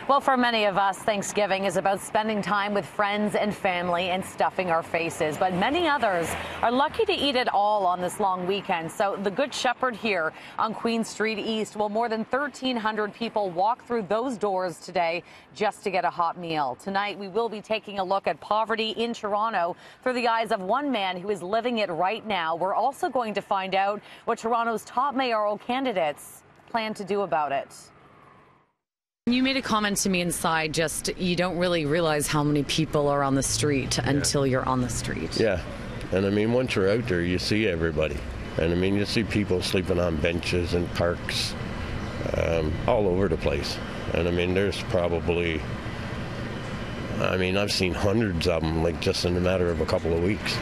Well, for many of us, Thanksgiving is about spending time with friends and family and stuffing our faces. But many others are lucky to eat it all on this long weekend. So the Good Shepherd here on Queen Street East, well, more than 1,300 people walk through those doors today just to get a hot meal. Tonight, we will be taking a look at poverty in Toronto through the eyes of one man who is living it right now. We're also going to find out what Toronto's top mayoral candidates plan to do about it. You made a comment to me inside, just you don't really realize how many people are on the street until you're on the street. Yeah, and I mean, once you're out there, you see everybody. And I mean, you see people sleeping on benches and parks all over the place. And I mean, there's probably, I've seen hundreds of them, like just in a matter of a couple of weeks.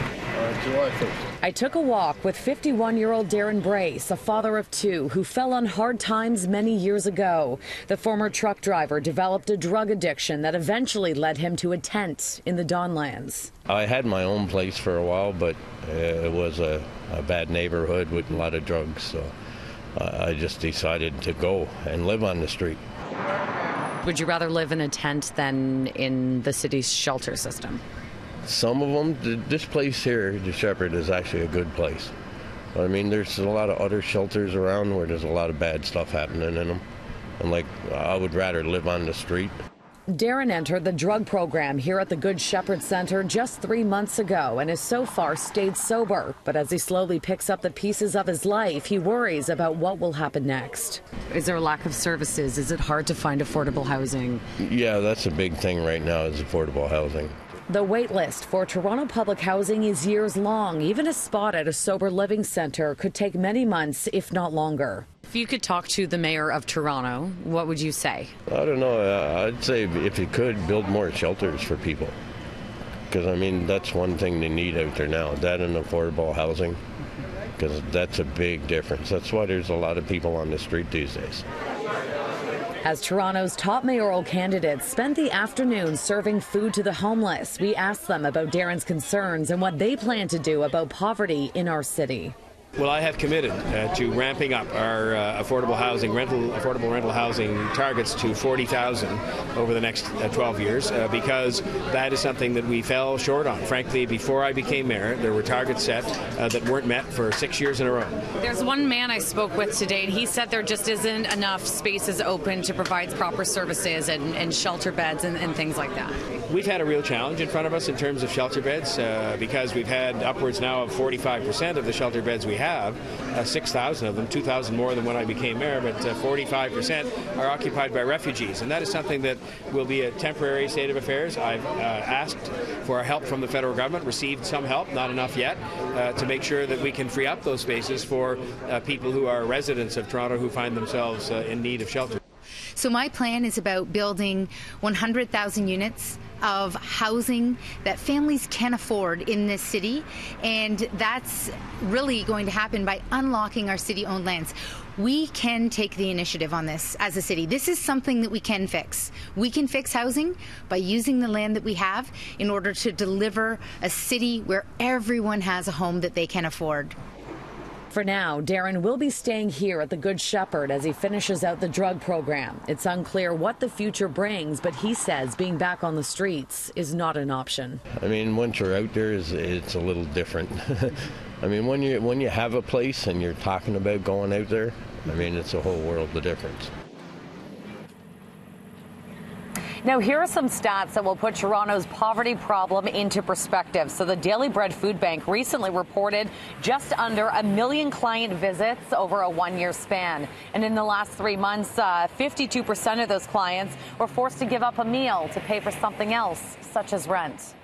July 1st. I took a walk with 51-year-old Darren Brace, a father of two who fell on hard times many years ago. The former truck driver developed a drug addiction that eventually led him to a tent in the Donlands. I had my own place for a while, but it was a bad neighborhood with a lot of drugs, so I just decided to go and live on the street. Would you rather live in a tent than in the city's shelter system? Some of them, this place here, the Shepherd, is actually a good place. I mean, there's a lot of other shelters around where there's a lot of bad stuff happening in them. And I would rather live on the street. Darren entered the drug program here at the Good Shepherd Center just 3 months ago and has so far stayed sober. But as he slowly picks up the pieces of his life, he worries about what will happen next. Is there a lack of services? Is it hard to find affordable housing? Yeah, that's a big thing right now, is affordable housing. The wait list for Toronto public housing is years long. Even a spot at a sober living center could take many months, if not longer. If you could talk to the mayor of Toronto, what would you say? I don't know. I'd say if you could, build more shelters for people. Because, I mean, that's one thing they need out there now, that and affordable housing. Because that's a big difference. That's why there's a lot of people on the street these days. As Toronto's top mayoral candidates spent the afternoon serving food to the homeless, we asked them about Darren's concerns and what they plan to do about poverty in our city. Well, I have committed to ramping up our affordable rental housing targets to 40,000 over the next 12 years because that is something that we fell short on. Frankly, before I became mayor, there were targets set that weren't met for 6 years in a row. There's one man I spoke with today, and he said there just isn't enough spaces open to provide proper services and shelter beds and things like that. We've had a real challenge in front of us in terms of shelter beds because we've had upwards now of 45% of the shelter beds we have, 6,000 of them, 2,000 more than when I became mayor, but 45% are occupied by refugees. And that is something that will be a temporary state of affairs. I've asked for help from the federal government, received some help, not enough yet, to make sure that we can free up those spaces for people who are residents of Toronto who find themselves in need of shelter. So my plan is about building 100,000 units of housing that families can afford in this city, and that's really going to happen by unlocking our city-owned lands. We can take the initiative on this as a city. This is something that we can fix. We can fix housing by using the land that we have in order to deliver a city where everyone has a home that they can afford. For now, Darren will be staying here at the Good Shepherd as he finishes out the drug program. It's unclear what the future brings, but he says being back on the streets is not an option. I mean, once you're out there, it's a little different. I mean, when you have a place and you're talking about going out there, I mean, it's a whole world of difference. Now, here are some stats that will put Toronto's poverty problem into perspective. So the Daily Bread Food Bank recently reported just under 1 million client visits over a one-year span. And in the last 3 months, 52% of those clients were forced to give up a meal to pay for something else, such as rent.